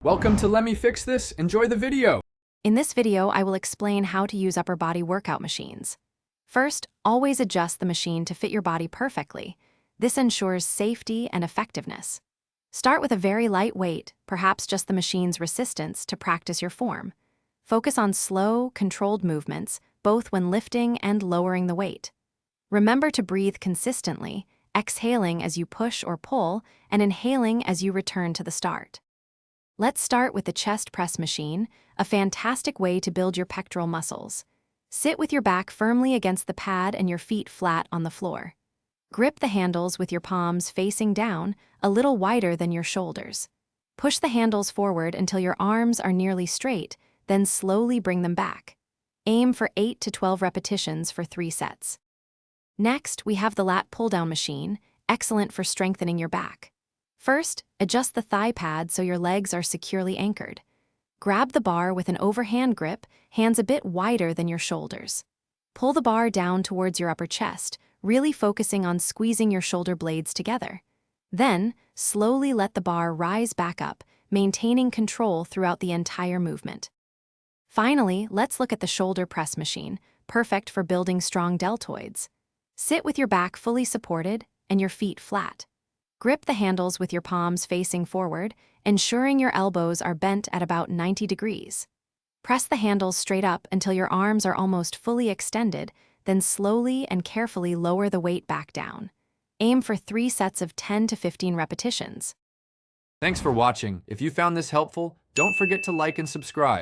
Welcome to Let Me Fix This. Enjoy the video. In this video, I will explain how to use upper body workout machines. First, always adjust the machine to fit your body perfectly. This ensures safety and effectiveness. Start with a very light weight, perhaps just the machine's resistance, to practice your form. Focus on slow, controlled movements, both when lifting and lowering the weight. Remember to breathe consistently, exhaling as you push or pull, and inhaling as you return to the start. Let's start with the chest press machine, a fantastic way to build your pectoral muscles. Sit with your back firmly against the pad and your feet flat on the floor. Grip the handles with your palms facing down, a little wider than your shoulders. Push the handles forward until your arms are nearly straight, then slowly bring them back. Aim for 8 to 12 repetitions for 3 sets. Next, we have the lat pull-down machine, excellent for strengthening your back. First, adjust the thigh pad so your legs are securely anchored. Grab the bar with an overhand grip, hands a bit wider than your shoulders. Pull the bar down towards your upper chest, really focusing on squeezing your shoulder blades together. Then, slowly let the bar rise back up, maintaining control throughout the entire movement. Finally, let's look at the shoulder press machine, perfect for building strong deltoids. Sit with your back fully supported and your feet flat. Grip the handles with your palms facing forward, ensuring your elbows are bent at about 90 degrees. Press the handles straight up until your arms are almost fully extended, then slowly and carefully lower the weight back down. Aim for 3 sets of 10 to 15 repetitions. Thanks for watching. If you found this helpful, don't forget to like and subscribe.